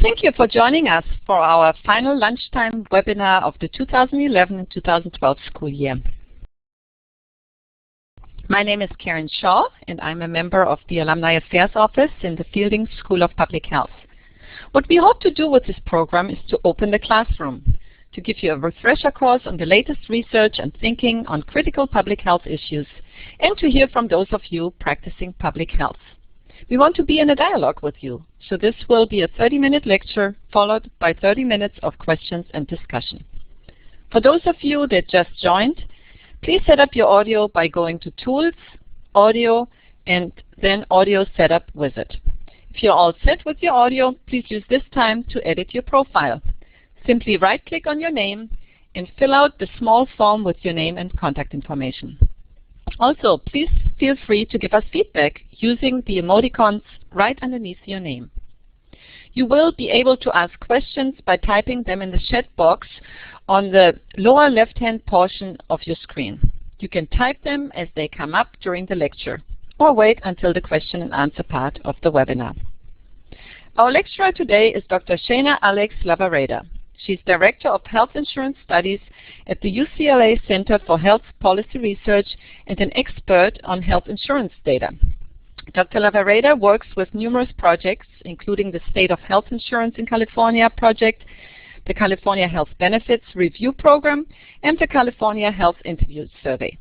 Thank you for joining us for our final lunchtime webinar of the 2011 and 2012 school year. My name is Karen Shaw, and I'm a member of the Alumni Affairs Office in the Fielding School of Public Health. What we hope to do with this program is to open the classroom, to give you a refresher course on the latest research and thinking on critical public health issues, and to hear from those of you practicing public health. We want to be in a dialogue with you, so this will be a 30-minute lecture followed by 30 minutes of questions and discussion. For those of you that just joined, please set up your audio by going to Tools, Audio, and then Audio Setup Wizard. If you're all set with your audio, please use this time to edit your profile. Simply right-click on your name and fill out the small form with your name and contact information. Also, please feel free to give us feedback using the emoticons right underneath your name. You will be able to ask questions by typing them in the chat box on the lower left-hand portion of your screen. You can type them as they come up during the lecture, or wait until the question and answer part of the webinar. Our lecturer today is Dr. Shana Alex Lavarreda. She's Director of Health Insurance Studies at the UCLA Center for Health Policy Research and an expert on health insurance data. Dr. Lavarreda works with numerous projects, including the State of Health Insurance in California project, the California Health Benefits Review Program, and the California Health Interview Survey.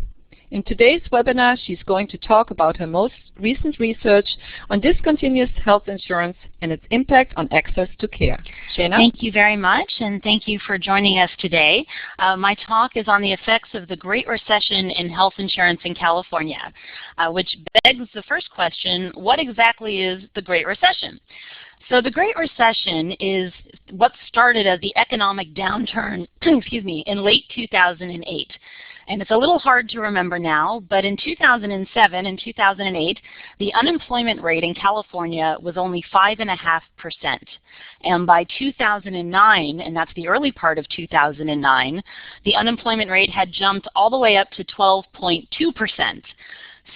In today's webinar, she's going to talk about her most recent research on discontinuous health insurance and its impact on access to care. Shana? Thank you very much, and thank you for joining us today. My talk is on the effects of the Great Recession in health insurance in California, which begs the first question, what exactly is the Great Recession? So the Great Recession is what started as the economic downturn in late 2008. And it's a little hard to remember now, but in 2007 and 2008, the unemployment rate in California was only 5.5%. And by 2009, and that's the early part of 2009, the unemployment rate had jumped all the way up to 12.2%.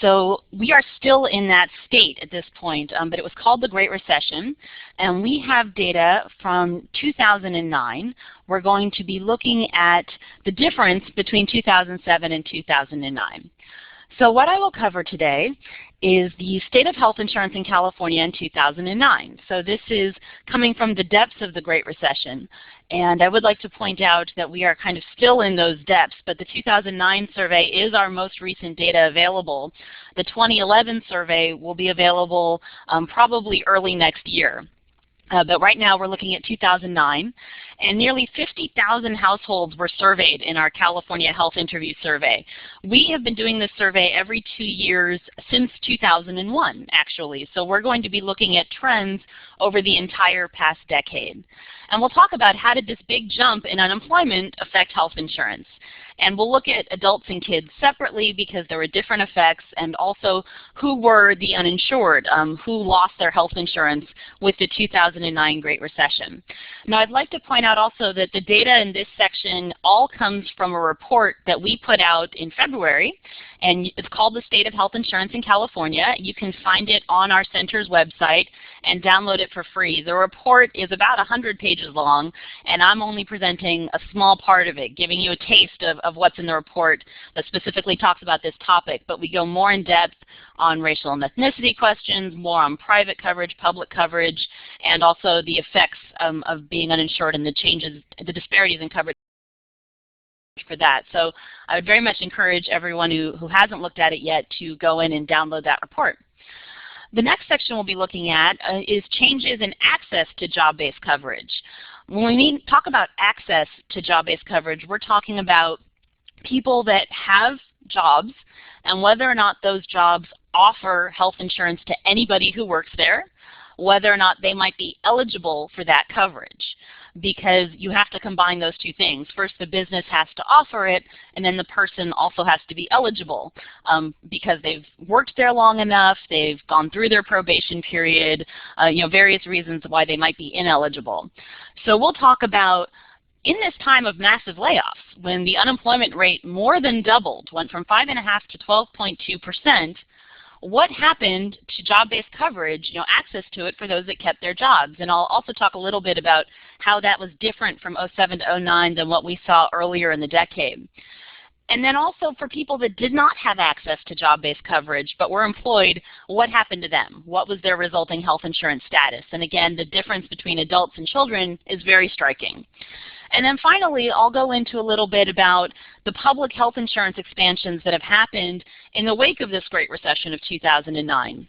So we are still in that state at this point, but it was called the Great Recession, and we have data from 2009. We're going to be looking at the difference between 2007 and 2009. So what I will cover today is the state of health insurance in California in 2009. So this is coming from the depths of the Great Recession. And I would like to point out that we are kind of still in those depths, but the 2009 survey is our most recent data available. The 2011 survey will be available probably early next year. But right now we're looking at 2009, and nearly 50,000 households were surveyed in our California Health Interview Survey. We have been doing this survey every 2 years since 2001, actually. So we're going to be looking at trends over the entire past decade. And we'll talk about how did this big jump in unemployment affect health insurance. And we'll look at adults and kids separately because there were different effects, and also who were the uninsured, who lost their health insurance with the 2009 Great Recession. Now I'd like to point out also that the data in this section all comes from a report that we put out in February, and it's called the State of Health Insurance in California. You can find it on our center's website and download it for free. The report is about 100 pages long, and I'm only presenting a small part of it, giving you a taste of what's in the report that specifically talks about this topic, but we go more in depth on racial and ethnicity questions, more on private coverage, public coverage, and also the effects of being uninsured and the changes, the disparities in coverage for that. So I would very much encourage everyone who hasn't looked at it yet to go in and download that report. The next section we'll be looking at is changes in access to job-based coverage. When we talk about access to job-based coverage, we're talking about people that have jobs and whether or not those jobs offer health insurance to anybody who works there, whether or not they might be eligible for that coverage, because you have to combine those two things. First, the business has to offer it, and then the person also has to be eligible because they've worked there long enough, they've gone through their probation period, various reasons why they might be ineligible. So we'll talk about, in this time of massive layoffs, when the unemployment rate more than doubled, went from 5.5% to 12.2%, what happened to job-based coverage, access to it for those that kept their jobs. And I'll also talk a little bit about how that was different from '07 to '09 than what we saw earlier in the decade. And then also for people that did not have access to job-based coverage but were employed, what happened to them? What was their resulting health insurance status? And again, the difference between adults and children is very striking. And then finally, I'll go into a little bit about the public health insurance expansions that have happened in the wake of this Great Recession of 2009.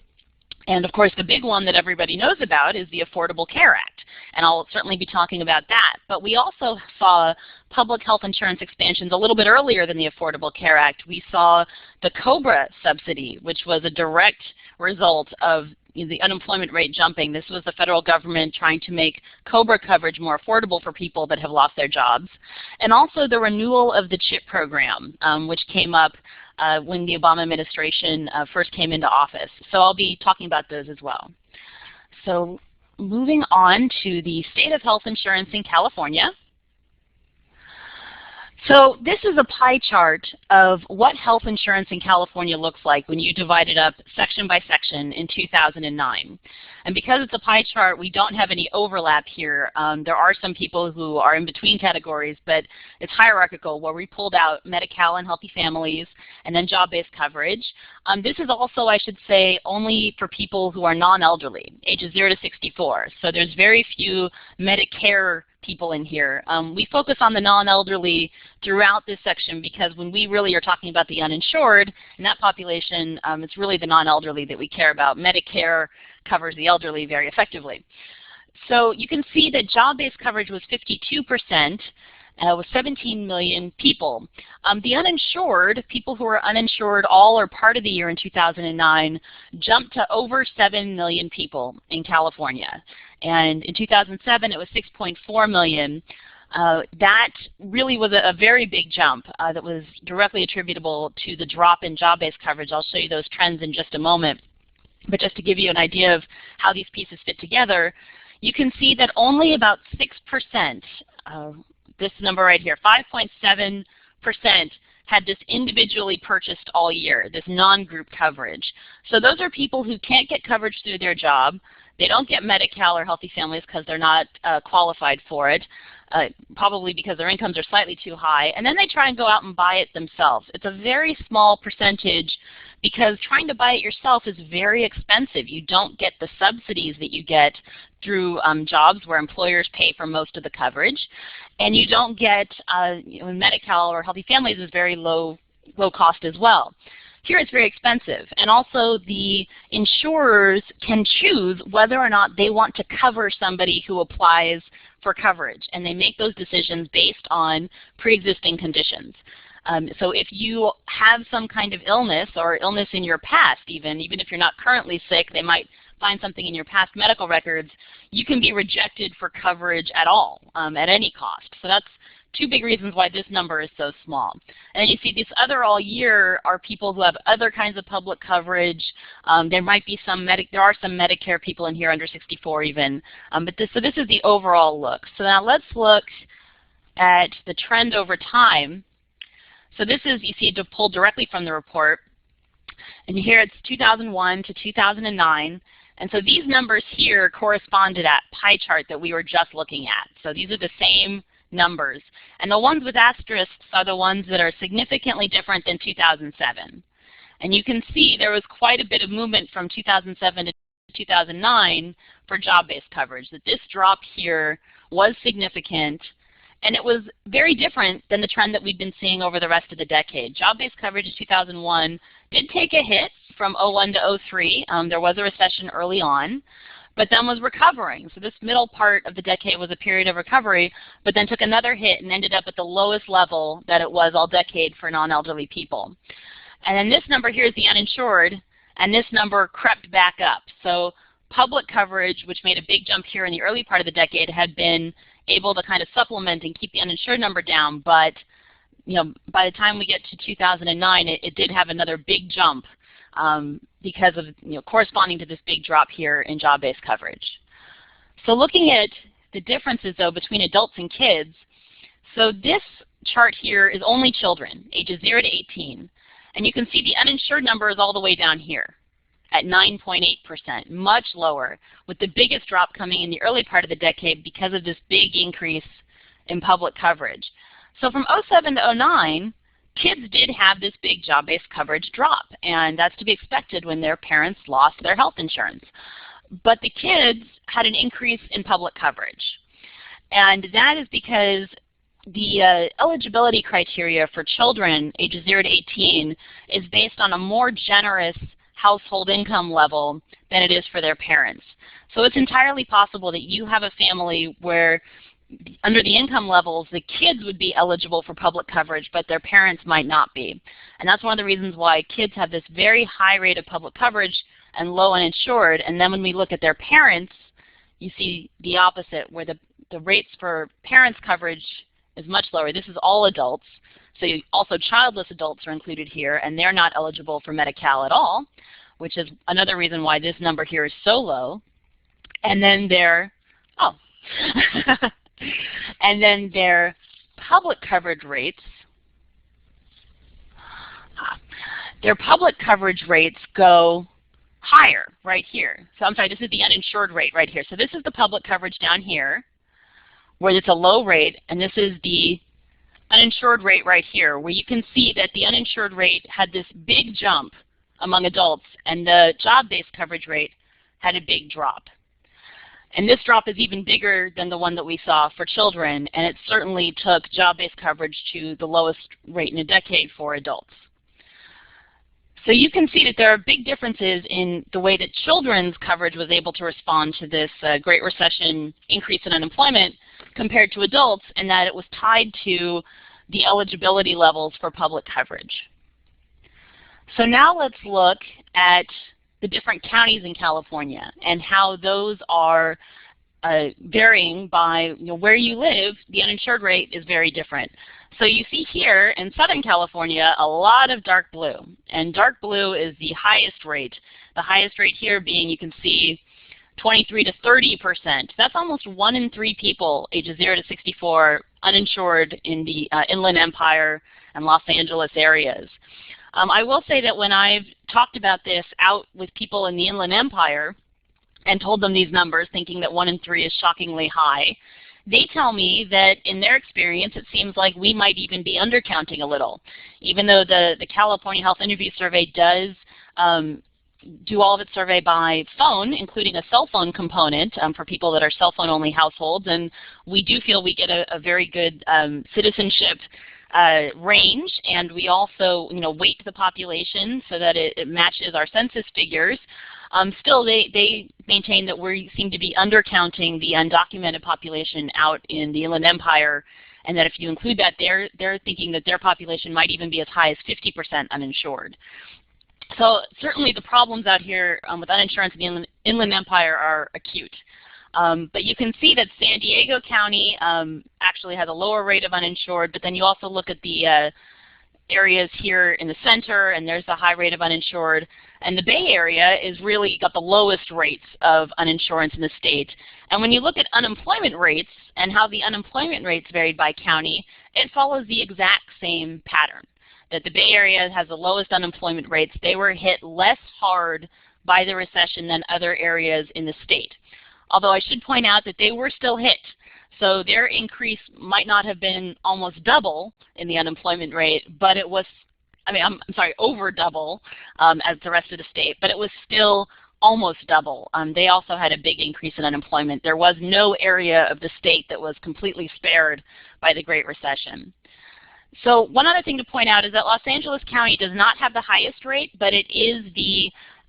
And of course, the big one that everybody knows about is the Affordable Care Act, and I'll certainly be talking about that. But we also saw public health insurance expansions a little bit earlier than the Affordable Care Act. We saw the COBRA subsidy, which was a direct result of the unemployment rate jumping. This was the federal government trying to make COBRA coverage more affordable for people that have lost their jobs. And also the renewal of the CHIP program, which came up when the Obama administration first came into office. So I'll be talking about those as well. So moving on to the state of health insurance in California. So this is a pie chart of what health insurance in California looks like when you divide it up section by section in 2009. And because it's a pie chart, we don't have any overlap here. There are some people who are in between categories, but it's hierarchical where we pulled out Medi-Cal and healthy families and then job-based coverage. This is also, I should say, only for people who are non-elderly, ages 0 to 64. So there's very few Medicare people in here. We focus on the non-elderly throughout this section because when we really are talking about the uninsured, in that population, it's really the non-elderly that we care about. Medicare covers the elderly very effectively. So you can see that job-based coverage was 52%, with 17 million people. The uninsured, people who are uninsured all or part of the year in 2009, jumped to over 7 million people in California. And in 2007, it was 6.4 million. That really was a very big jump that was directly attributable to the drop in job-based coverage. I'll show you those trends in just a moment. But just to give you an idea of how these pieces fit together, you can see that only about 6%, this number right here, 5.7%, had this individually purchased all year, this non-group coverage. So those are people who can't get coverage through their job. They don't get Medi-Cal or healthy families because they're not qualified for it, probably because their incomes are slightly too high, and then they try and go out and buy it themselves. It's a very small percentage because trying to buy it yourself is very expensive. You don't get the subsidies that you get through jobs where employers pay for most of the coverage, and you don't get Medi-Cal or healthy families is very low cost as well. Here it's very expensive, and also the insurers can choose whether or not they want to cover somebody who applies for coverage, and they make those decisions based on pre-existing conditions. So if you have some kind of illness or illness in your past, even if you're not currently sick, they might find something in your past medical records, you can be rejected for coverage at all, at any cost. So that's two big reasons why this number is so small. And then you see these other all year are people who have other kinds of public coverage. There might be there are some Medicare people in here under 64 even. So this is the overall look. So now let's look at the trend over time. So this is, you see, pulled directly from the report. And here it's 2001 to 2009. And so these numbers here correspond to that pie chart that we were just looking at. So these are the same numbers. And the ones with asterisks are the ones that are significantly different than 2007. And you can see there was quite a bit of movement from 2007 to 2009 for job-based coverage, that this drop here was significant, and it was very different than the trend that we've been seeing over the rest of the decade. Job-based coverage in 2001 did take a hit from '01 to '03. There was a recession early on, but then was recovering. So this middle part of the decade was a period of recovery, but then took another hit and ended up at the lowest level that it was all decade for non-elderly people. And then this number here is the uninsured, and this number crept back up. So public coverage, which made a big jump here in the early part of the decade, had been able to kind of supplement and keep the uninsured number down, but by the time we get to 2009, it did have another big jump because of corresponding to this big drop here in job-based coverage. So looking at the differences though between adults and kids, so this chart here is only children, ages 0 to 18, and you can see the uninsured number is all the way down here. at 9.8%, much lower, with the biggest drop coming in the early part of the decade because of this big increase in public coverage. So from '07 to '09, kids did have this big job-based coverage drop, and that's to be expected when their parents lost their health insurance. But the kids had an increase in public coverage, and that is because the eligibility criteria for children ages 0 to 18 is based on a more generous household income level than it is for their parents. So it's entirely possible that you have a family where under the income levels, the kids would be eligible for public coverage, but their parents might not be. And that's one of the reasons why kids have this very high rate of public coverage and low uninsured. And then when we look at their parents, you see the opposite, where the rates for parents coverage is much lower. This is all adults. So also childless adults are included here, and they're not eligible for Medi-Cal at all, which is another reason why this number here is so low. And then their and then their public coverage rates, go higher right here. So I'm sorry, this is the uninsured rate right here. So this is the public coverage down here, where it's a low rate, and this is the uninsured rate right here, where you can see that the uninsured rate had this big jump among adults, and the job-based coverage rate had a big drop. And this drop is even bigger than the one that we saw for children, and it certainly took job-based coverage to the lowest rate in a decade for adults. So you can see that there are big differences in the way that children's coverage was able to respond to this Great Recession increase in unemployment compared to adults, and that it was tied to the eligibility levels for public coverage. So now let's look at the different counties in California and how those are varying by where you live. The uninsured rate is very different. So you see here in Southern California a lot of dark blue, and dark blue is the highest rate. The highest rate here being, you can see, 23 to 30%. That's almost 1 in 3 people ages 0 to 64 uninsured in the Inland Empire and Los Angeles areas. I will say that when I've talked about this out with people in the Inland Empire and told them these numbers, thinking that 1 in 3 is shockingly high, they tell me that in their experience it seems like we might even be undercounting a little. Even though the California Health Interview Survey does do all of its survey by phone, including a cell phone component for people that are cell phone only households, and we do feel we get a very good citizenship range, and we also weight the population so that it matches our census figures. Still, they maintain that we seem to be undercounting the undocumented population out in the Inland Empire, and that if you include that, they're thinking that their population might even be as high as 50% uninsured. So certainly the problems out here with uninsurance in the Inland Empire are acute. But you can see that San Diego County actually has a lower rate of uninsured, but then you also look at the areas here in the center, and there's a high rate of uninsured. And the Bay Area is really got the lowest rates of uninsurance in the state. And when you look at unemployment rates and how the unemployment rates varied by county, it follows the exact same pattern, that the Bay Area has the lowest unemployment rates. They were hit less hard by the recession than other areas in the state. Although I should point out that they were still hit. So their increase might not have been almost double in the unemployment rate, but it was, I'm sorry, over double as the rest of the state, but it was still almost double. They also had a big increase in unemployment. There was no area of the state that was completely spared by the Great Recession. So one other thing to point out is that Los Angeles County does not have the highest rate, but it is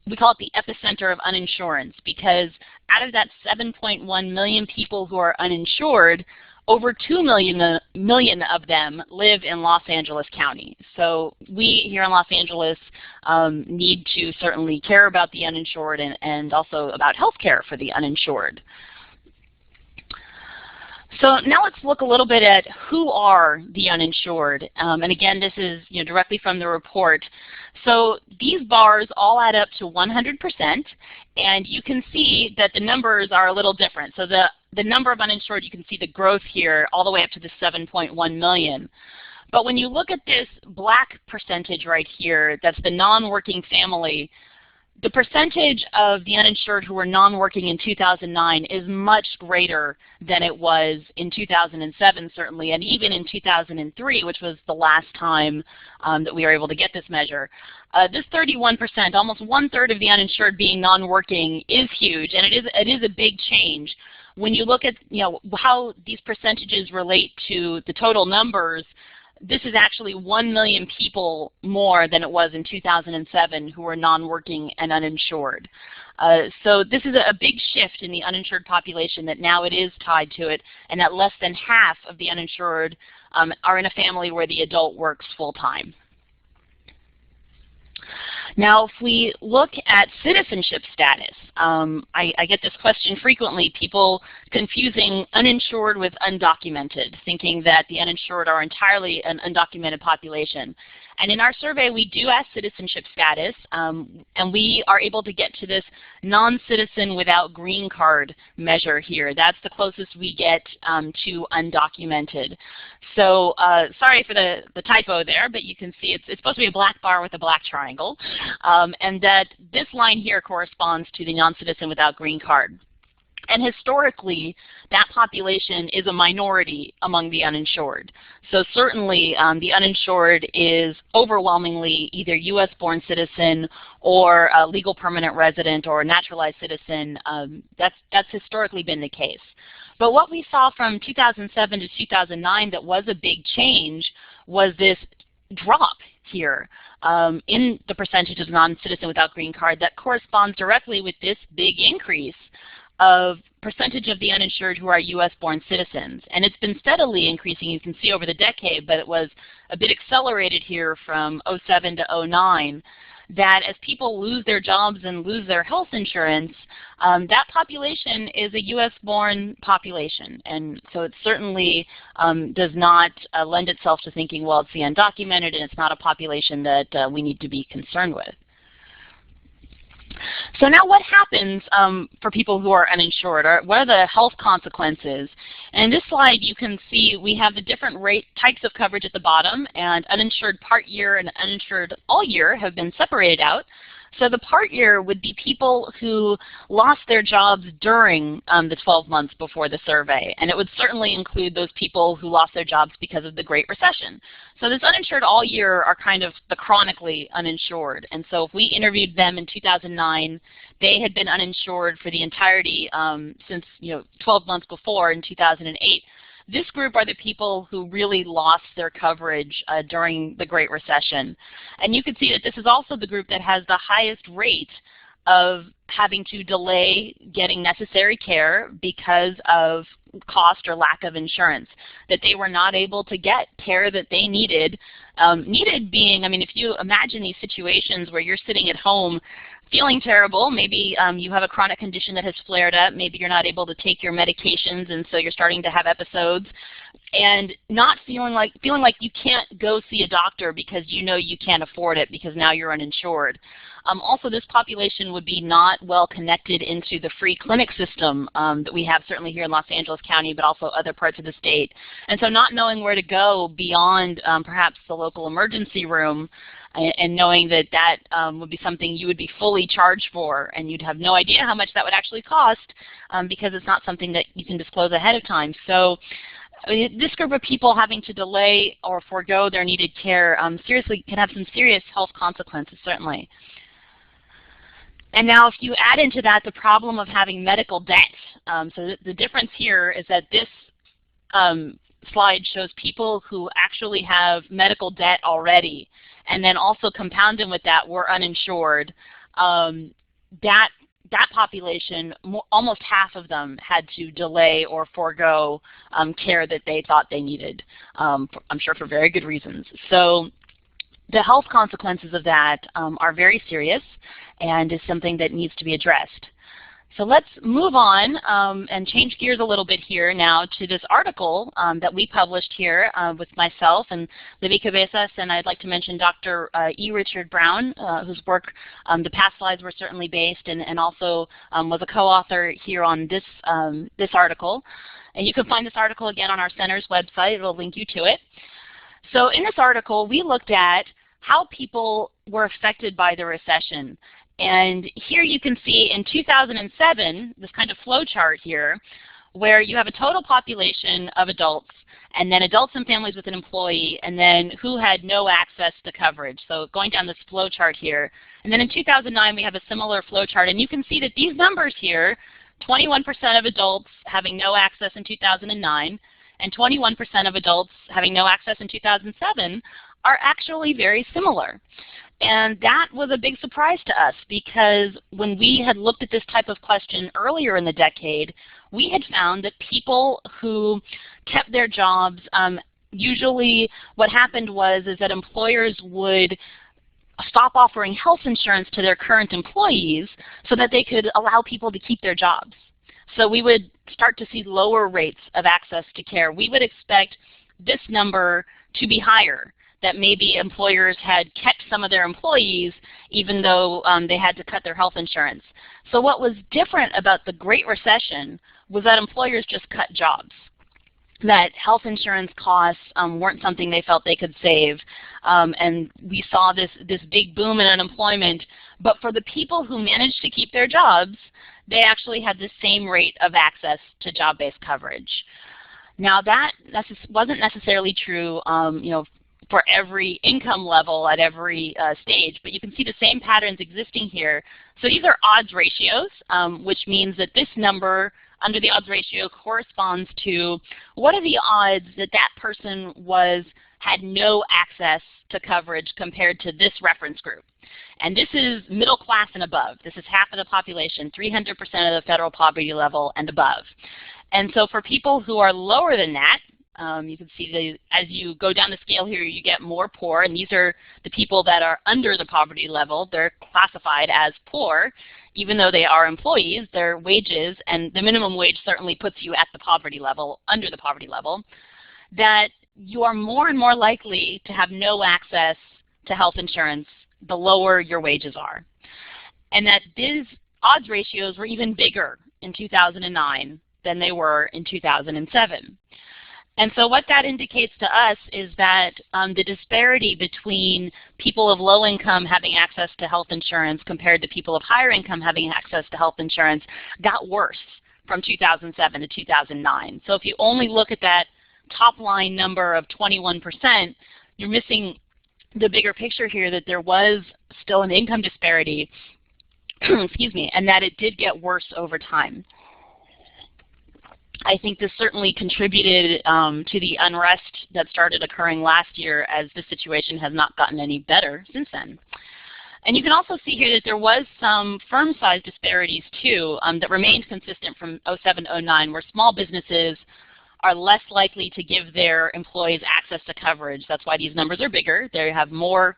we call it the epicenter of uninsurance, because out of that 7.1 million people who are uninsured, over 2 million of them live in Los Angeles County. So we here in Los Angeles need to certainly care about the uninsured and also about health care for the uninsured. So now let's look a little bit at who are the uninsured. And again, this is directly from the report. So these bars all add up to 100%, and you can see that the numbers are a little different. So the number of uninsured, you can see the growth here all the way up to the 7.1 million. But when you look at this black percentage right here, that's the non-working family, the percentage of the uninsured who were non-working in 2009 is much greater than it was in 2007, certainly, and even in 2003, which was the last time that we were able to get this measure. This 31%, almost one-third of the uninsured being non-working, is huge, and it is a big change. When you look at how these percentages relate to the total numbers, this is actually 1 million people more than it was in 2007 who were non-working and uninsured. So this is a big shift in the uninsured population, that now it is tied to it, and that less than half of the uninsured are in a family where the adult works full-time. Now, if we look at citizenship status, I get this question frequently, people confusing uninsured with undocumented, thinking that the uninsured are entirely an undocumented population. And in our survey, we do ask citizenship status, and we are able to get to this non-citizen without green card measure here. That's the closest we get to undocumented. So sorry for the typo there, but you can see it's supposed to be a black bar with a black triangle, and that this line here corresponds to the non-citizen without green card. And historically, that population is a minority among the uninsured. So certainly the uninsured is overwhelmingly either U.S.-born citizen or a legal permanent resident or a naturalized citizen. That's historically been the case. But what we saw from 2007 to 2009 that was a big change was this drop here in the percentage of non-citizen without green card that corresponds directly with this big increase of percentage of the uninsured who are U.S.-born citizens. And it's been steadily increasing, you can see, over the decade, but it was a bit accelerated here from 2007 to 2009, that as people lose their jobs and lose their health insurance, that population is a U.S.-born population. And so it certainly does not lend itself to thinking, well, it's the undocumented and it's not a population that we need to be concerned with. So now what happens for people who are uninsured? What are the health consequences? And in this slide you can see we have the different types of coverage at the bottom, and uninsured part year and uninsured all year have been separated out. So the part year would be people who lost their jobs during the 12 months before the survey, and it would certainly include those people who lost their jobs because of the Great Recession. So this uninsured all year are kind of the chronically uninsured, and so if we interviewed them in 2009, they had been uninsured for the entirety since 12 months before in 2008. This group are the people who really lost their coverage during the Great Recession. And you can see that this is also the group that has the highest rate of having to delay getting necessary care because of cost or lack of insurance, that they were not able to get care that they needed. Needed being, I mean, if you imagine these situations where you're sitting at home feeling terrible, maybe you have a chronic condition that has flared up, maybe you're not able to take your medications and so you're starting to have episodes, and not feeling like you can't go see a doctor because you know you can't afford it because now you're uninsured. Also, this population would be not well connected into the free clinic system that we have certainly here in Los Angeles County, but also other parts of the state. And so not knowing where to go beyond perhaps the local emergency room, and knowing that that would be something you would be fully charged for, and you'd have no idea how much that would actually cost because it's not something that you can disclose ahead of time. So this group of people having to delay or forego their needed care seriously can have some serious health consequences, certainly. And now if you add into that the problem of having medical debt, so the difference here is that this slide shows people who actually have medical debt already, and then also compounded with that were uninsured. That population, almost half of them had to delay or forego care that they thought they needed, I'm sure for very good reasons. So the health consequences of that are very serious and is something that needs to be addressed. So let's move on and change gears a little bit here now to this article that we published here with myself and Libby Cabezas, and I'd like to mention Dr. E. Richard Brown, whose work the past slides were certainly based, and also was a co-author here on this article. And you can find this article again on our center's website. It'll link you to it. So in this article, we looked at how people were affected by the recession. And here you can see in 2007, this kind of flow chart here, where you have a total population of adults, and then adults and families with an employee, and then who had no access to coverage. So going down this flow chart here. And then in 2009, we have a similar flow chart. And you can see that these numbers here, 21% of adults having no access in 2009, and 21% of adults having no access in 2007 are actually very similar. And that was a big surprise to us, because when we had looked at this type of question earlier in the decade, we had found that people who kept their jobs, usually what happened was that employers would stop offering health insurance to their current employees so that they could allow people to keep their jobs. So we would start to see lower rates of access to care. We would expect this number to be higher, that maybe employers had kept some of their employees even though they had to cut their health insurance. So what was different about the Great Recession was that employers just cut jobs, that health insurance costs weren't something they felt they could save. And we saw this big boom in unemployment. But for the people who managed to keep their jobs, they actually had the same rate of access to job-based coverage. Now that wasn't necessarily true for every income level at every stage, but you can see the same patterns existing here. So these are odds ratios, which means that this number under the odds ratio corresponds to what are the odds that that person had no access to coverage compared to this reference group. And this is middle class and above. This is half of the population, 300% of the federal poverty level and above. And so for people who are lower than that, you can see as you go down the scale here, you get more poor, and these are the people that are under the poverty level. They're classified as poor, even though they are employees. Their wages, and the minimum wage certainly puts you at the poverty level, under the poverty level, that you are more and more likely to have no access to health insurance the lower your wages are. And that these odds ratios were even bigger in 2009 than they were in 2007. And so what that indicates to us is that the disparity between people of low income having access to health insurance compared to people of higher income having access to health insurance got worse from 2007 to 2009. So if you only look at that top line number of 21%, you're missing the bigger picture here, that there was still an income disparity, excuse me, and that it did get worse over time. I think this certainly contributed to the unrest that started occurring last year, as the situation has not gotten any better since then. And you can also see here that there was some firm size disparities too that remained consistent from 07 to 09, where small businesses are less likely to give their employees access to coverage. That's why these numbers are bigger. They have more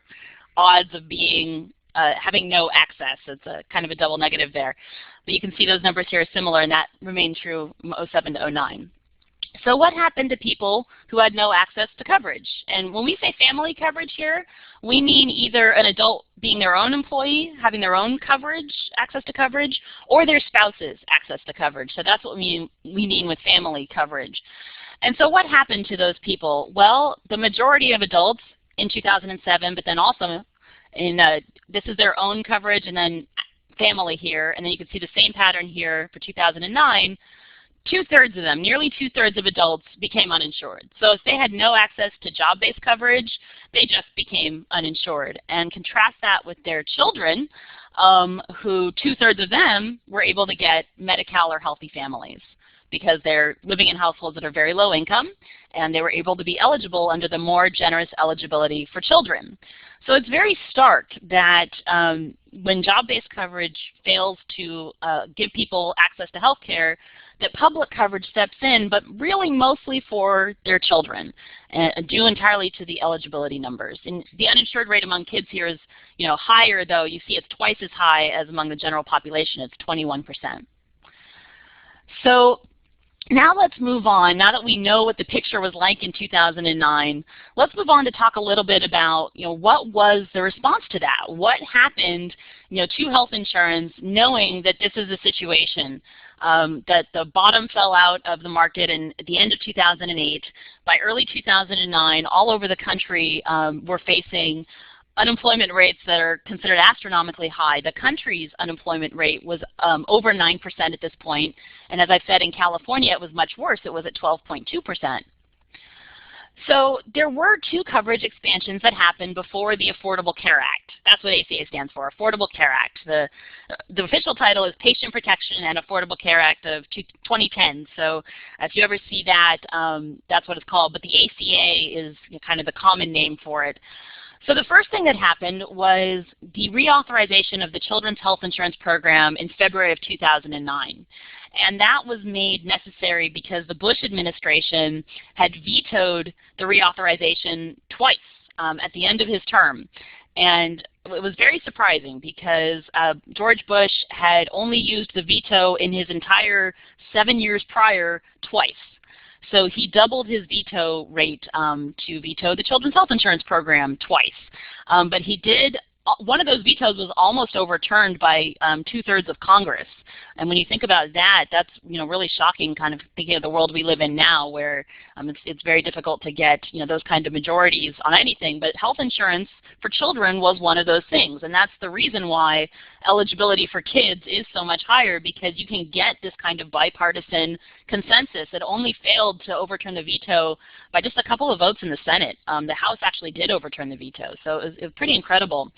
odds of being having no access. It's a kind of a double negative there. But you can see those numbers here are similar, and that remained true from 07 to 09. So what happened to people who had no access to coverage? And when we say family coverage here, we mean either an adult being their own employee, having their own coverage, access to coverage, or their spouse's access to coverage. So that's what we mean with family coverage. And so what happened to those people? Well, the majority of adults in 2007, but then also in this is their own coverage and then family here, and then you can see the same pattern here for 2009. Two-thirds of them, nearly two-thirds of adults became uninsured. So if they had no access to job-based coverage, they just became uninsured. And contrast that with their children, who two-thirds of them were able to get Medi-Cal or Healthy Families, because they're living in households that are very low income, and they were able to be eligible under the more generous eligibility for children. So it's very stark that when job-based coverage fails to give people access to health care, that public coverage steps in, but really mostly for their children, due entirely to the eligibility numbers. And the uninsured rate among kids here is higher, though. You see it's twice as high as among the general population. It's 21%. So now let's move on. Now that we know what the picture was like in 2009, let's move on to talk a little bit about what was the response to that. What happened to health insurance, knowing that this is a situation that the bottom fell out of the market at the end of 2008. By early 2009, all over the country, we're facing unemployment rates that are considered astronomically high. The country's unemployment rate was over 9% at this point, and as I said, in California it was much worse. It was at 12.2%. So there were two coverage expansions that happened before the Affordable Care Act. That's what ACA stands for, Affordable Care Act. The official title is Patient Protection and Affordable Care Act of 2010. So if you ever see that, that's what it's called. But the ACA is kind of the common name for it. So the first thing that happened was the reauthorization of the Children's Health Insurance Program in February of 2009. And that was made necessary because the Bush administration had vetoed the reauthorization twice at the end of his term. And it was very surprising because George Bush had only used the veto in his entire 7 years prior twice. So he doubled his veto rate to veto the Children's Health Insurance Program twice. But he did, one of those vetoes was almost overturned by 2/3 of Congress. And when you think about that, that's really shocking, kind of thinking of the world we live in now, where it's very difficult to get those kind of majorities on anything. But health insurance for children was one of those things, and that's the reason why eligibility for kids is so much higher, because you can get this kind of bipartisan consensus. It only failed to overturn the veto by just a couple of votes in the Senate. The House actually did overturn the veto, so it was pretty incredible.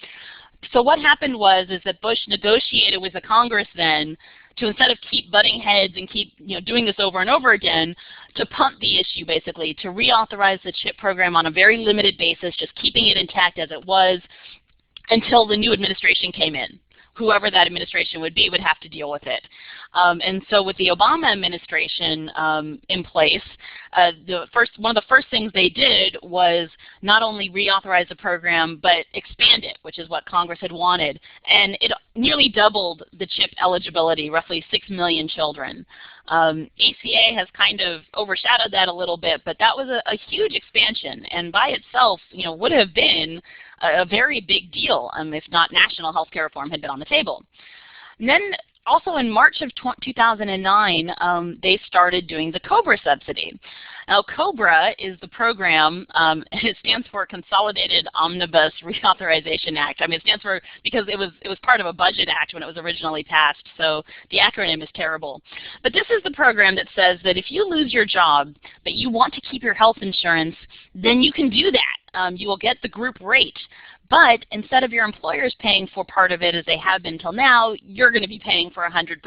So what happened was that Bush negotiated with the Congress then to, instead of keep butting heads and keep doing this over and over again, to punt the issue basically, to reauthorize the CHIP program on a very limited basis, just keeping it intact as it was until the new administration came in. Whoever that administration would be would have to deal with it. And so with the Obama administration in place, one of the first things they did was not only reauthorize the program, but expand it, which is what Congress had wanted. And it nearly doubled the CHIP eligibility, roughly 6 million children. ACA has kind of overshadowed that a little bit, but that was a huge expansion, and by itself would have been a very big deal if not national health care reform had been on the table. And then also in March of 2009, they started doing the COBRA subsidy. Now COBRA is the program, it stands for Consolidated Omnibus Reauthorization Act. I mean, it stands for, because it was part of a budget act when it was originally passed, so the acronym is terrible. But this is the program that says that if you lose your job but you want to keep your health insurance, then you can do that. You will get the group rate. But instead of your employers paying for part of it as they have been till now, you're going to be paying for 100%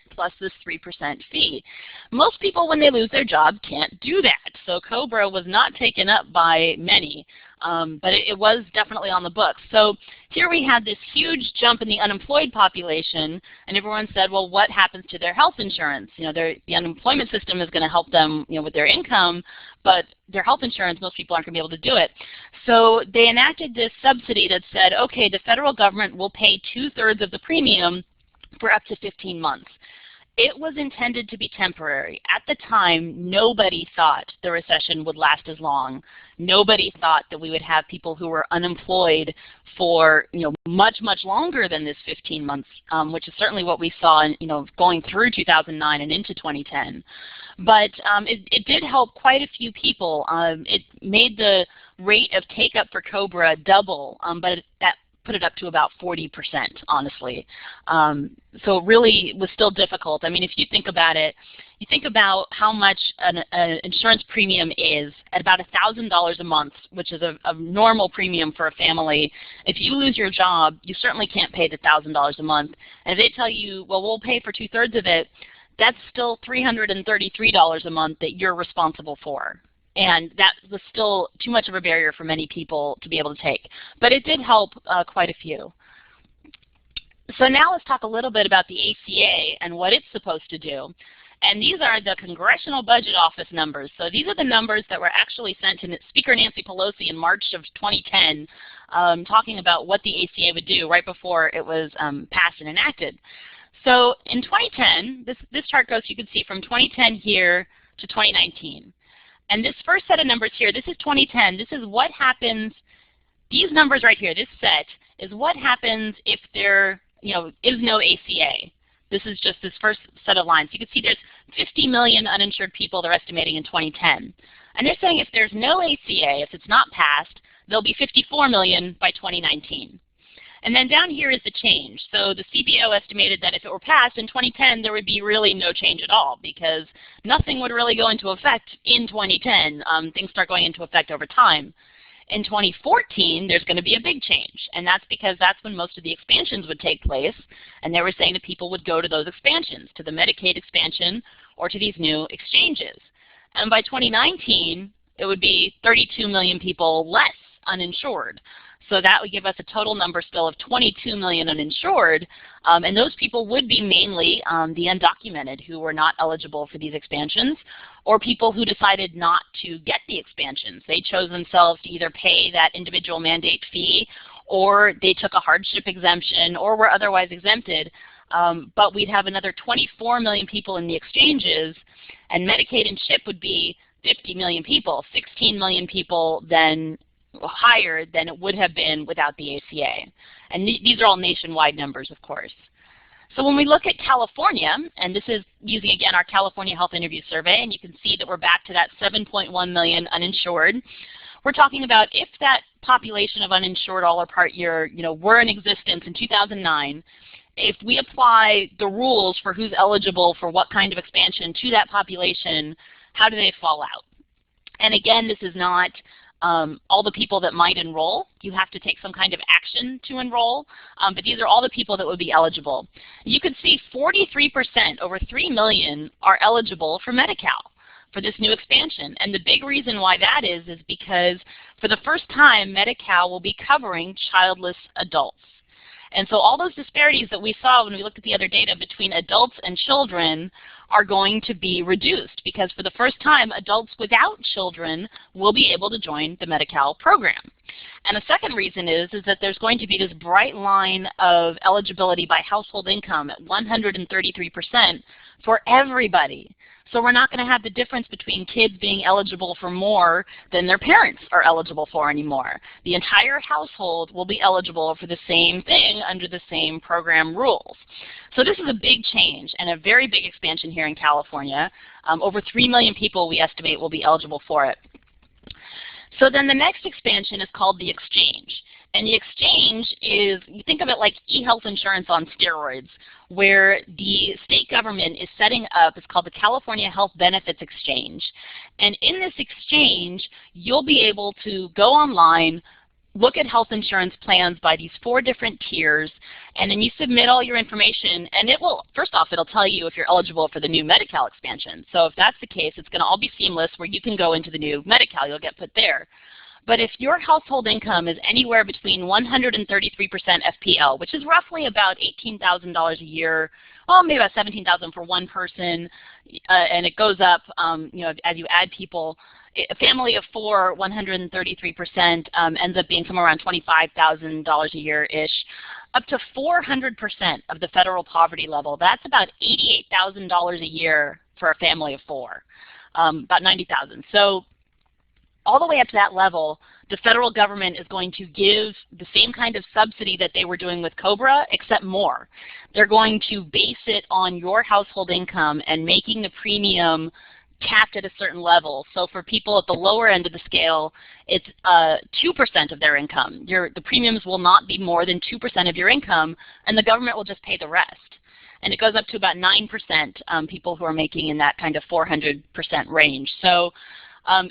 plus this 3% fee. Most people, when they lose their job, can't do that. So COBRA was not taken up by many, but it was definitely on the books. So here we had this huge jump in the unemployed population, and everyone said, well, what happens to their health insurance? The unemployment system is going to help them with their income, but their health insurance, most people aren't going to be able to do it. So they enacted this subsidy that said, okay, the federal government will pay 2/3 of the premium for up to 15 months. It was intended to be temporary. At the time, nobody thought the recession would last as long. Nobody thought that we would have people who were unemployed for much, much longer than this 15 months, which is certainly what we saw going through 2009 and into 2010. But it did help quite a few people. It made the rate of take-up for COBRA double, but that put it up to about 40%, honestly. So it really was still difficult. I mean, if you think about it, you think about how much an insurance premium is at about $1,000 a month, which is a normal premium for a family. If you lose your job, you certainly can't pay the $1,000 a month. And if they tell you, well, we'll pay for 2/3 of it, that's still $333 a month that you're responsible for. And that was still too much of a barrier for many people to be able to take. But it did help quite a few. So now let's talk a little bit about the ACA and what it's supposed to do. And these are the Congressional Budget Office numbers. So these are the numbers that were actually sent to Speaker Nancy Pelosi in March of 2010, talking about what the ACA would do right before it was passed and enacted. So in 2010, this chart goes, you can see, from 2010 here to 2019. And this first set of numbers here, this is 2010. This is what happens, these numbers right here, this set, is what happens if there is no ACA. This is just this first set of lines. You can see there's 50 million uninsured people they're estimating in 2010. And they're saying if there's no ACA, if it's not passed, there'll be 54 million by 2019. And then down here is the change. So the CBO estimated that if it were passed in 2010, there would be really no change at all because nothing would really go into effect in 2010. Things start going into effect over time. In 2014, there's going to be a big change, and that's because that's when most of the expansions would take place, and they were saying that people would go to those expansions, to the Medicaid expansion or to these new exchanges. And by 2019, it would be 32 million people less uninsured. So that would give us a total number still of 22 million uninsured, and those people would be mainly the undocumented who were not eligible for these expansions, or people who decided not to get the expansions. They chose themselves to either pay that individual mandate fee, or they took a hardship exemption, or were otherwise exempted. But we'd have another 24 million people in the exchanges, and Medicaid and CHIP would be 50 million people, 16 million people then higher than it would have been without the ACA. And these are all nationwide numbers, of course. So when we look at California, and this is using, again, our California Health Interview Survey, and you can see that we're back to that 7.1 million uninsured. We're talking about if that population of uninsured all or part year, were in existence in 2009, if we apply the rules for who's eligible for what kind of expansion to that population, how do they fall out? And again, this is not all the people that might enroll. You have to take some kind of action to enroll, but these are all the people that would be eligible. You can see 43%, over 3 million, are eligible for Medi-Cal for this new expansion. And the big reason why that is because for the first time, Medi-Cal will be covering childless adults. And so all those disparities that we saw when we looked at the other data between adults and children are going to be reduced because for the first time, adults without children will be able to join the Medi-Cal program. And the second reason is that there's going to be this bright line of eligibility by household income at 133% for everybody. So we're not going to have the difference between kids being eligible for more than their parents are eligible for anymore. The entire household will be eligible for the same thing under the same program rules. So this is a big change and a very big expansion here in California. Over 3 million people we estimate will be eligible for it. So then the next expansion is called the exchange. And the exchange is, you think of it like e-health insurance on steroids, where the state government is setting up, it's called the California Health Benefits Exchange. And in this exchange, you'll be able to go online, look at health insurance plans by these 4 different tiers, and then you submit all your information, and it will, first off, it'll tell you if you're eligible for the new Medi-Cal expansion. So if that's the case, it's going to all be seamless where you can go into the new Medi-Cal, you'll get put there. But if your household income is anywhere between 133% FPL, which is roughly about $18,000 a year, well, maybe about $17,000 for one person, and it goes up, as you add people. A family of 4, 133% ends up being somewhere around $25,000 a year-ish, up to 400% of the federal poverty level. That's about $88,000 a year for a family of 4, about $90,000. So all the way up to that level, the federal government is going to give the same kind of subsidy that they were doing with COBRA, except more. They're going to base it on your household income and making the premium capped at a certain level. So for people at the lower end of the scale, it's 2% of their income. The premiums will not be more than 2% of your income, and the government will just pay the rest. And it goes up to about 9% people who are making in that kind of 400% range. So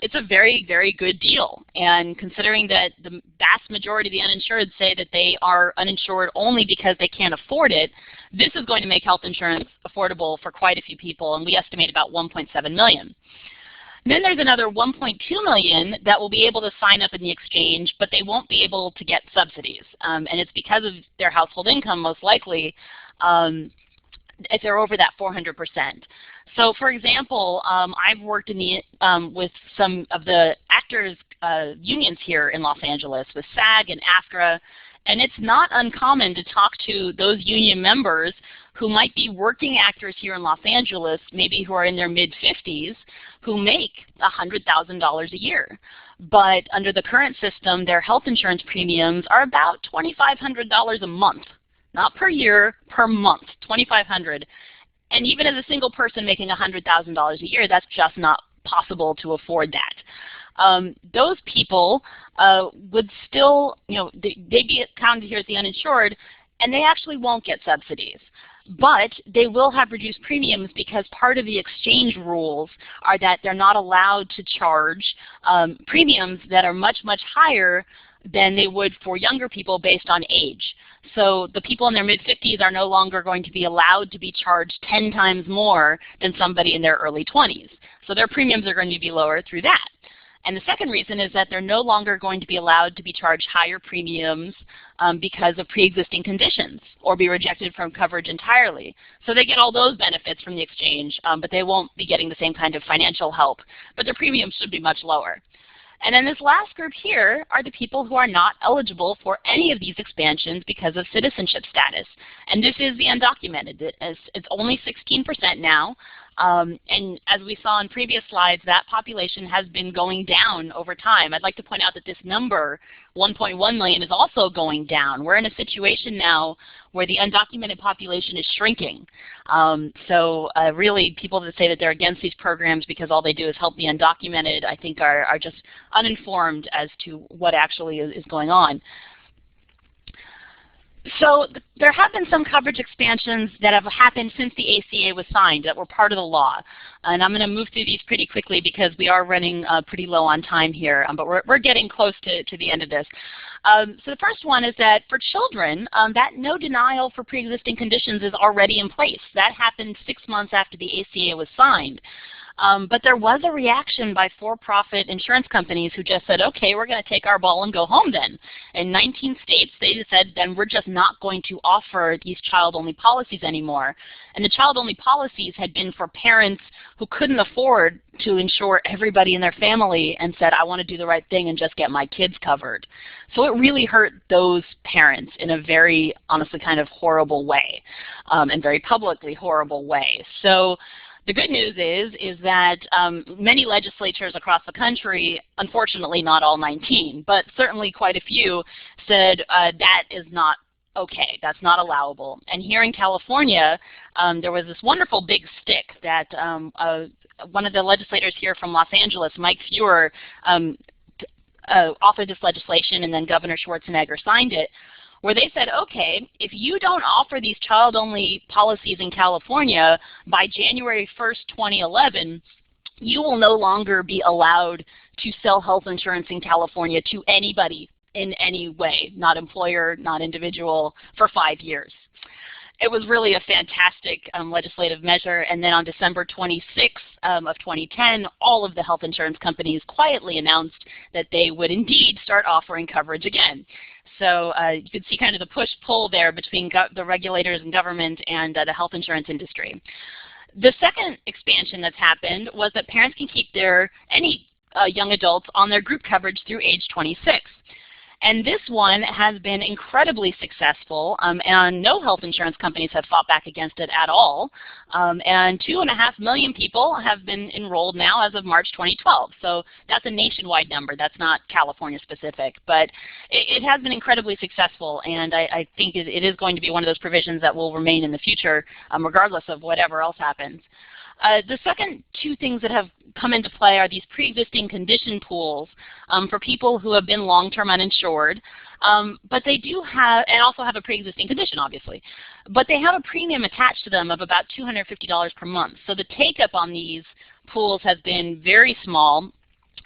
it's a very, very good deal. And considering that the vast majority of the uninsured say that they are uninsured only because they can't afford it, this is going to make health insurance affordable for quite a few people, and we estimate about 1.7 million. Then there's another 1.2 million that will be able to sign up in the exchange, but they won't be able to get subsidies. And it's because of their household income, most likely, if they're over that 400%. So, for example, I've worked with some of the actors' unions here in Los Angeles, with SAG and AFTRA, and it's not uncommon to talk to those union members who might be working actors here in Los Angeles, maybe who are in their mid-50s, who make $100,000 a year. But under the current system, their health insurance premiums are about $2,500 a month. Not per year, per month, $2,500. And even as a single person making $100,000 a year, that's just not possible to afford that. those people would still, they'd be counted here as the uninsured, and they actually won't get subsidies. But they will have reduced premiums because part of the exchange rules are that they're not allowed to charge premiums that are much, much higher than they would for younger people based on age. So the people in their mid-50s are no longer going to be allowed to be charged 10 times more than somebody in their early 20s. So their premiums are going to be lower through that. And the second reason is that they're no longer going to be allowed to be charged higher premiums because of pre-existing conditions or be rejected from coverage entirely. So they get all those benefits from the exchange, but they won't be getting the same kind of financial help. But their premiums should be much lower. And then this last group here are the people who are not eligible for any of these expansions because of citizenship status. And this is the undocumented. It's only 16% now. And as we saw in previous slides, that population has been going down over time. I'd like to point out that this number, 1.1 million, is also going down. We're in a situation now where the undocumented population is shrinking. Really, people that say that they're against these programs because all they do is help the undocumented, I think are just uninformed as to what actually is going on. So there have been some coverage expansions that have happened since the ACA was signed that were part of the law. And I'm going to move through these pretty quickly because we are running pretty low on time here, but we're getting close to the end of this. So the first one is that for children, that no denial for pre-existing conditions is already in place. That happened 6 months after the ACA was signed. But there was a reaction by for-profit insurance companies who just said, okay, we're going to take our ball and go home then. In 19 states, they said, then we're just not going to offer these child-only policies anymore. And the child-only policies had been for parents who couldn't afford to insure everybody in their family and said, I want to do the right thing and just get my kids covered. So it really hurt those parents in a very, honestly, kind of horrible way, and very publicly horrible way. So the good news is that many legislatures across the country, unfortunately not all 19, but certainly quite a few, said that is not okay, that's not allowable. And here in California, there was this wonderful big stick that one of the legislators here from Los Angeles, Mike Feuer, authored this legislation, and then Governor Schwarzenegger signed it, where they said, okay, if you don't offer these child-only policies in California by January 1st, 2011, you will no longer be allowed to sell health insurance in California to anybody in any way, not employer, not individual, for 5 years. It was really a fantastic legislative measure, and then on December 26th of 2010, all of the health insurance companies quietly announced that they would indeed start offering coverage again. So you can see kind of the push-pull there between the regulators and government and the health insurance industry. The second expansion that's happened was that parents can keep any young adults on their group coverage through age 26. And this one has been incredibly successful, and no health insurance companies have fought back against it at all. And 2.5 million people have been enrolled now as of March 2012. So that's a nationwide number. That's not California specific. But it has been incredibly successful, and I think it is going to be one of those provisions that will remain in the future, regardless of whatever else happens. The second two things that have come into play are these pre-existing condition pools for people who have been long-term uninsured, but they do have, and also have a pre-existing condition, obviously, but they have a premium attached to them of about $250 per month. So the take-up on these pools has been very small.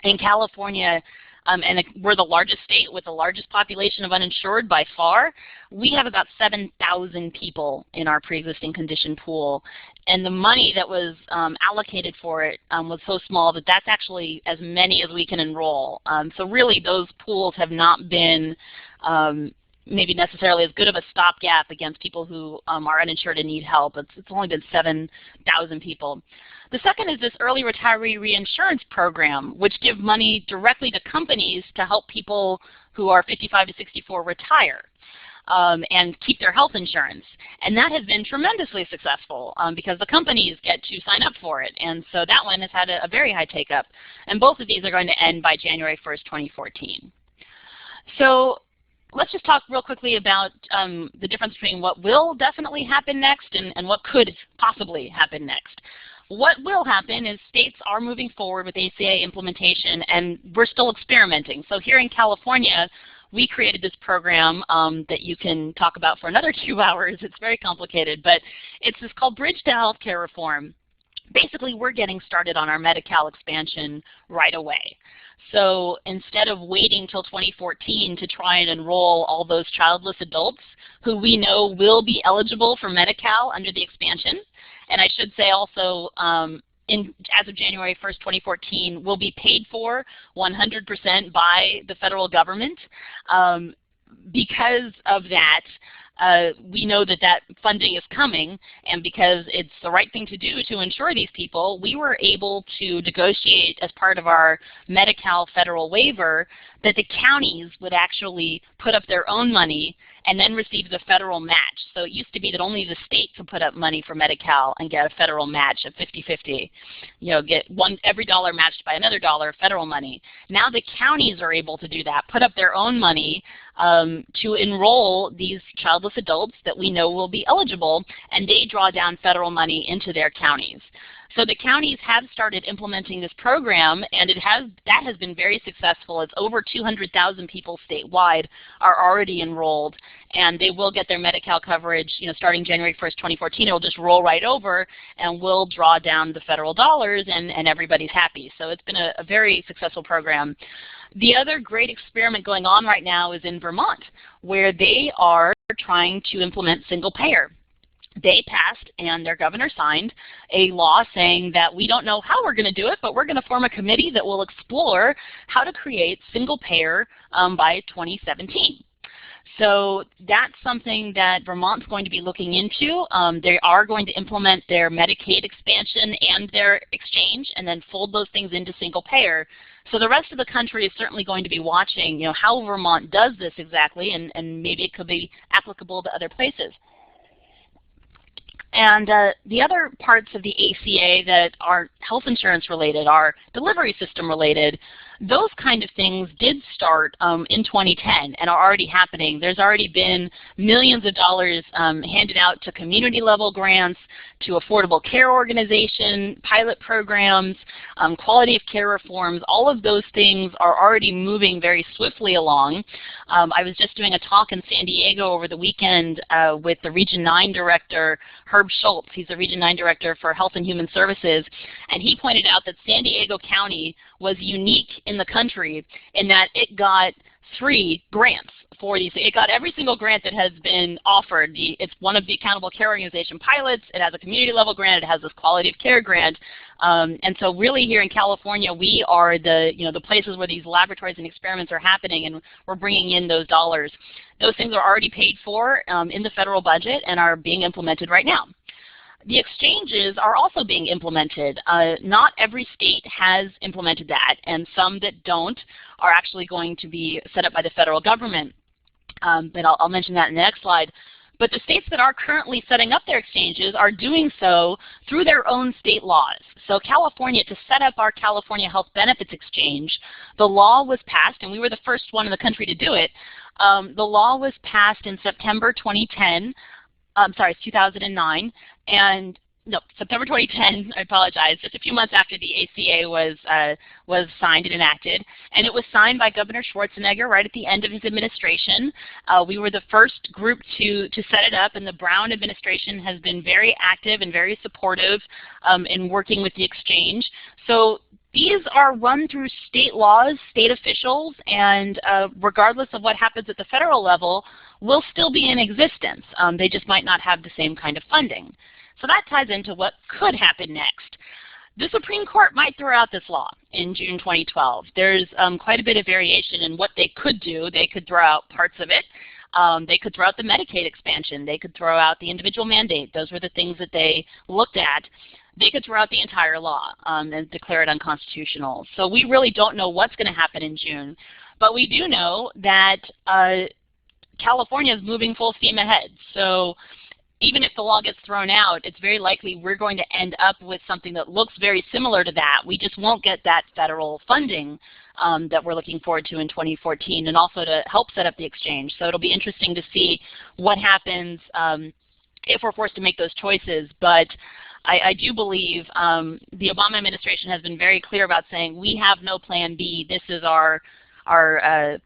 In California, and we're the largest state with the largest population of uninsured by far, we have about 7,000 people in our pre-existing condition pool. And the money that was allocated for it was so small that that's actually as many as we can enroll. So really those pools have not been maybe necessarily as good of a stopgap against people who are uninsured and need help. It's only been 7,000 people. The second is this early retiree reinsurance program, which give money directly to companies to help people who are 55 to 64 retire and keep their health insurance. And that has been tremendously successful because the companies get to sign up for it. And so that one has had a very high take-up. And both of these are going to end by January 1st, 2014. So let's just talk real quickly about the difference between what will definitely happen next and what could possibly happen next. what will happen is states are moving forward with ACA implementation, and we're still experimenting. So here in California, we created this program that you can talk about for another 2 hours. It's very complicated, but it's called Bridge to Healthcare Reform. Basically, we're getting started on our Medi-Cal expansion right away. So instead of waiting till 2014 to try and enroll all those childless adults who we know will be eligible for Medi-Cal under the expansion, and I should say also as of January 1st, 2014, will be paid for 100% by the federal government. Because of that, we know that that funding is coming, and because it's the right thing to do to insure these people, we were able to negotiate as part of our Medi-Cal federal waiver that the counties would actually put up their own money and then receive the federal match. So it used to be that only the state could put up money for Medi-Cal and get a federal match of 50-50. You know, get every dollar matched by another dollar of federal money. Now the counties are able to do that, put up their own money to enroll these childless adults that we know will be eligible, and they draw down federal money into their counties. So the counties have started implementing this program, and that has been very successful. It's over 200,000 people statewide are already enrolled, and they will get their Medi-Cal coverage, you know, starting January 1st, 2014. It will just roll right over, and we'll draw down the federal dollars, and everybody's happy. So it's been a very successful program. The other great experiment going on right now is in Vermont, where they are trying to implement single payer. They passed, and their governor signed, a law saying that we don't know how we're going to do it, but we're going to form a committee that will explore how to create single payer by 2017. So that's something that Vermont's going to be looking into. They are going to implement their Medicaid expansion and their exchange, and then fold those things into single payer. So the rest of the country is certainly going to be watching, you know, how Vermont does this exactly, and maybe it could be applicable to other places. And the other parts of the ACA that are health insurance related, are delivery system related. Those kind of things did start in 2010 and are already happening. There's already been millions of dollars handed out to community level grants, to affordable care organization, pilot programs, quality of care reforms. All of those things are already moving very swiftly along. I was just doing a talk in San Diego over the weekend with the Region 9 Director, Herb Schultz. He's the Region 9 Director for Health and Human Services, and he pointed out that San Diego County was unique in the country in that it got 3 grants for these. It got every single grant that has been offered. It's one of the accountable care organization pilots. It has a community level grant. It has this quality of care grant. And so really here in California, we are the places where these laboratories and experiments are happening, and we're bringing in those dollars. Those things are already paid for in the federal budget and are being implemented right now. The exchanges are also being implemented. Not every state has implemented that, and some that don't are actually going to be set up by the federal government. But I'll mention that in the next slide. But the states that are currently setting up their exchanges are doing so through their own state laws. So California, to set up our California Health Benefits Exchange, the law was passed, and we were the first one in the country to do it. The law was passed in September 2009, and no, September 2010, I apologize, just a few months after the ACA was signed and enacted. And it was signed by Governor Schwarzenegger right at the end of his administration. We were the first group to set it up, and the Brown administration has been very active and very supportive in working with the exchange. So these are run through state laws, state officials, and regardless of what happens at the federal level, will still be in existence. They just might not have the same kind of funding. So that ties into what could happen next. The Supreme Court might throw out this law in June 2012. There's quite a bit of variation in what they could do. They could throw out parts of it. They could throw out the Medicaid expansion. They could throw out the individual mandate. Those were the things that they looked at. They could throw out the entire law and declare it unconstitutional. So we really don't know what's going to happen in June. But we do know that California is moving full steam ahead. So even if the law gets thrown out, it's very likely we're going to end up with something that looks very similar to that. We just won't get that federal funding that we're looking forward to in 2014, and also to help set up the exchange. So it'll be interesting to see what happens if we're forced to make those choices. But I do believe the Obama administration has been very clear about saying we have no plan B. This is our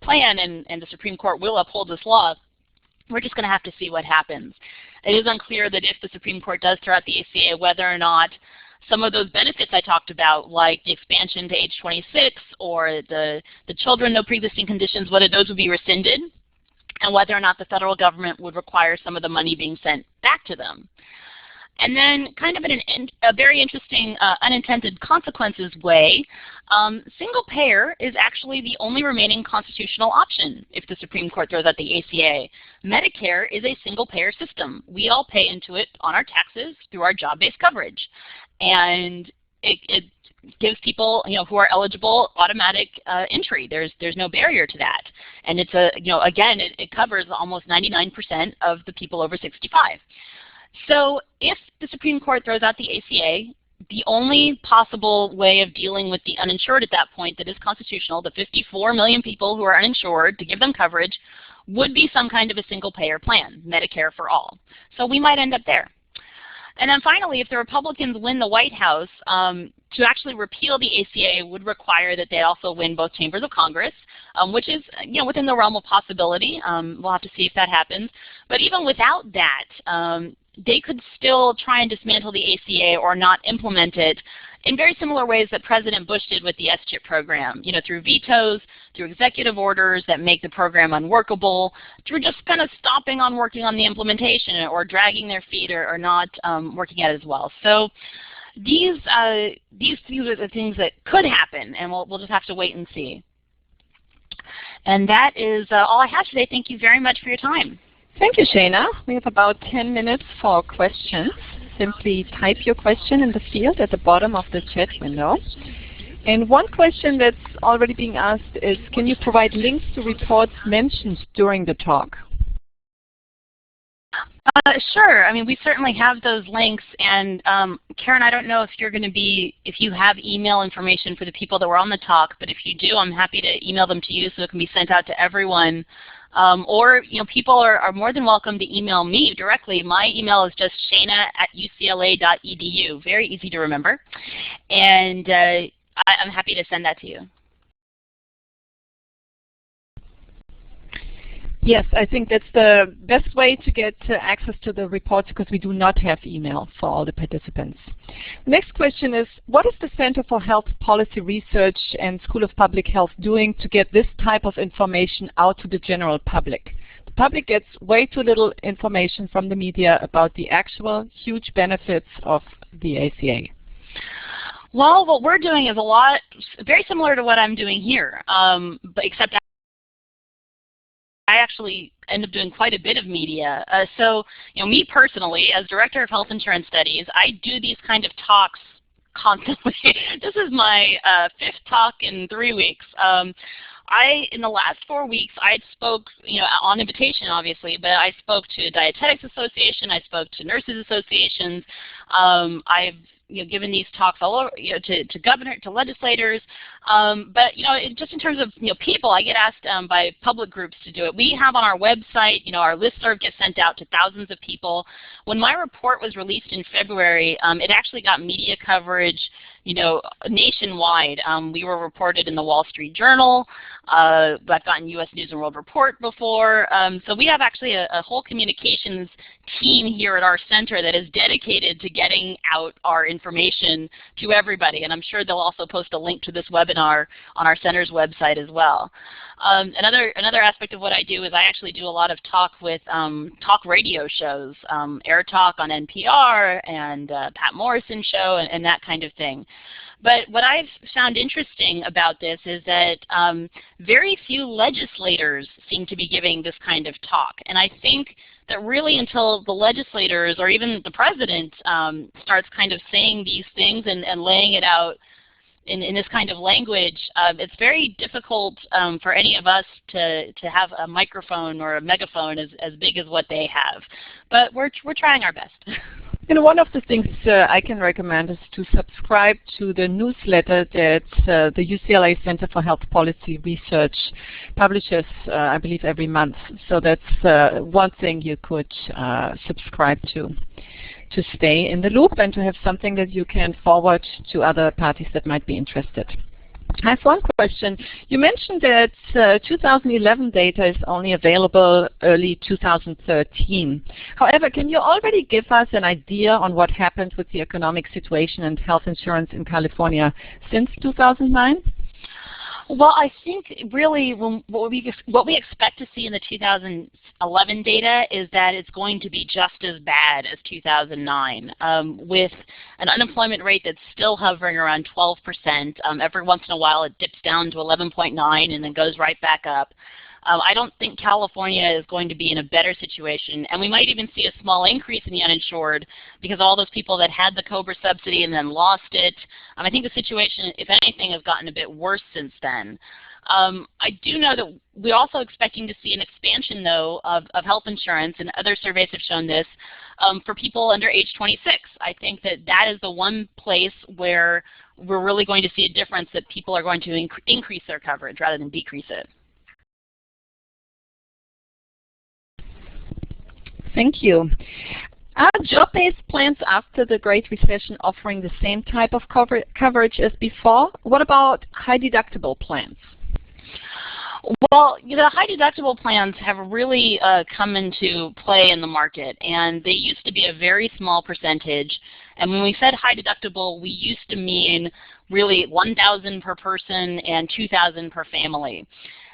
plan, and the Supreme Court will uphold this law. We're just going to have to see what happens. It is unclear that if the Supreme Court does throw out the ACA, whether or not some of those benefits I talked about, like the expansion to age 26 or the children, no pre-existing conditions, whether those would be rescinded, and whether or not the federal government would require some of the money being sent back to them. And then kind of in a very interesting unintended consequences way, single payer is actually the only remaining constitutional option if the Supreme Court throws out the ACA. Medicare is a single payer system. We all pay into it on our taxes through our job-based coverage. And it gives people, who are eligible automatic entry. There's no barrier to that. And it's again, it covers almost 99% of the people over 65. So if the Supreme Court throws out the ACA, the only possible way of dealing with the uninsured at that point that is constitutional, the 54 million people who are uninsured, to give them coverage, would be some kind of a single payer plan, Medicare for all. So we might end up there. And then finally, if the Republicans win the White House, to actually repeal the ACA would require that they also win both chambers of Congress, which is within the realm of possibility. We'll have to see if that happens. But even without that, they could still try and dismantle the ACA or not implement it in very similar ways that President Bush did with the S-chip program, through vetoes, through executive orders that make the program unworkable, through just kind of stopping on working on the implementation or dragging their feet or not working at it as well. So these are the things that could happen, and we'll just have to wait and see. And that is all I have today. Thank you very much for your time. Thank you, Shana. We have about 10 minutes for questions. Simply type your question in the field at the bottom of the chat window. And one question that's already being asked is, can you provide links to reports mentioned during the talk? Sure. I mean, we certainly have those links. And Karen, I don't know if you're going to if you have email information for the people that were on the talk, but if you do, I'm happy to email them to you so it can be sent out to everyone. Or people are more than welcome to email me directly. My email is just shana@ucla.edu. Very easy to remember. And I'm happy to send that to you. Yes, I think that's the best way to get access to the reports, because we do not have email for all the participants. Next question is, what is the Center for Health Policy Research and School of Public Health doing to get this type of information out to the general public? The public gets way too little information from the media about the actual huge benefits of the ACA. Well, what we're doing is very similar to what I'm doing here, but except I actually end up doing quite a bit of media. So, me personally, as Director of Health Insurance Studies, I do these kind of talks constantly. This is my 5th talk in 3 weeks. In the last 4 weeks, I spoke, on invitation, obviously, but I spoke to Dietetics Association, I spoke to Nurses Associations, I've given these talks all over, to legislators. But just in terms of people, I get asked by public groups to do it. We have on our website, our listserv gets sent out to thousands of people. When my report was released in February, it actually got media coverage, nationwide. We were reported in the Wall Street Journal. I've gotten U.S. News and World Report before. So we have actually a whole communications team here at our center that is dedicated to getting out our information to everybody. And I'm sure they'll also post a link to this webinar on our center's website as well. Another aspect of what I do is I actually do a lot of talk with talk radio shows, Air Talk on NPR and Pat Morrison show and that kind of thing. But what I've found interesting about this is that very few legislators seem to be giving this kind of talk. And I think that really until the legislators or even the president starts kind of saying these things and laying it out in this kind of language, it's very difficult for any of us to have a microphone or a megaphone as big as what they have. But we're trying our best. One of the things I can recommend is to subscribe to the newsletter that the UCLA Center for Health Policy Research publishes, I believe, every month. So that's one thing you could subscribe to stay in the loop and to have something that you can forward to other parties that might be interested. I have one question. You mentioned that 2011 data is only available early 2013. However, can you already give us an idea on what happened with the economic situation and health insurance in California since 2009? Well, I think really what we expect to see in the 2011 data is that it's going to be just as bad as 2009, with an unemployment rate that's still hovering around 12%. Every once in a while it dips down to 11.9 and then goes right back up. I don't think California is going to be in a better situation, and we might even see a small increase in the uninsured because all those people that had the COBRA subsidy and then lost it. I think the situation, if anything, has gotten a bit worse since then. I do know that we're also expecting to see an expansion, though, of health insurance, and other surveys have shown this, for people under age 26. I think that is the one place where we're really going to see a difference, that people are going to increase their coverage rather than decrease it. Thank you. Are job-based plans after the Great Recession offering the same type of coverage as before? What about high deductible plans? Well, the high deductible plans have really come into play in the market, and they used to be a very small percentage. And when we said high deductible, we used to mean really $1,000 per person and $2,000 per family.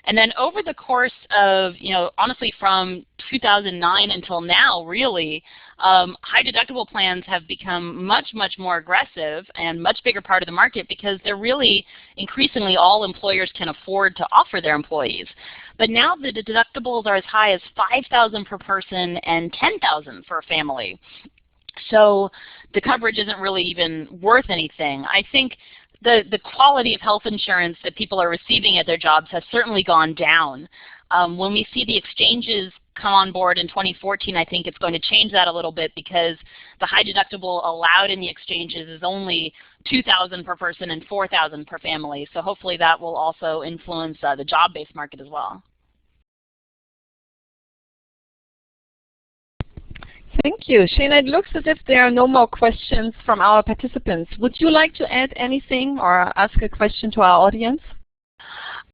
And then over the course of, honestly from 2009 until now, really, high deductible plans have become much, much more aggressive and much bigger part of the market because they're really increasingly all employers can afford to offer their employees. But now the deductibles are as high as $5,000 per person and $10,000 for a family. So the coverage isn't really even worth anything. I think the quality of health insurance that people are receiving at their jobs has certainly gone down. When we see the exchanges come on board in 2014, I think it's going to change that a little bit because the high deductible allowed in the exchanges is only $2,000 per person and $4,000 per family. So hopefully that will also influence the job-based market as well. Thank you. Shana, it looks as if there are no more questions from our participants. Would you like to add anything or ask a question to our audience?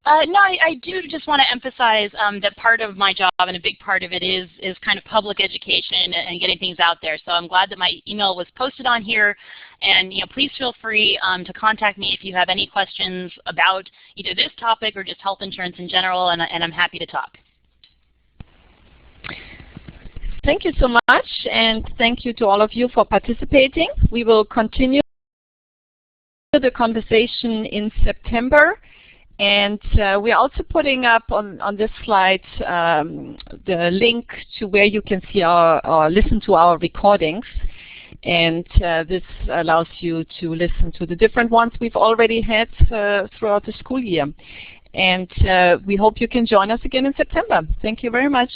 No, I do just want to emphasize that part of my job and a big part of it is kind of public education and getting things out there. So I'm glad that my email was posted on here, and please feel free to contact me if you have any questions about either this topic or just health insurance in general, and I'm happy to talk. Thank you so much, and thank you to all of you for participating. We will continue the conversation in September, and we're also putting up on this slide the link to where you can see or listen to our recordings, and this allows you to listen to the different ones we've already had throughout the school year. And we hope you can join us again in September. Thank you very much.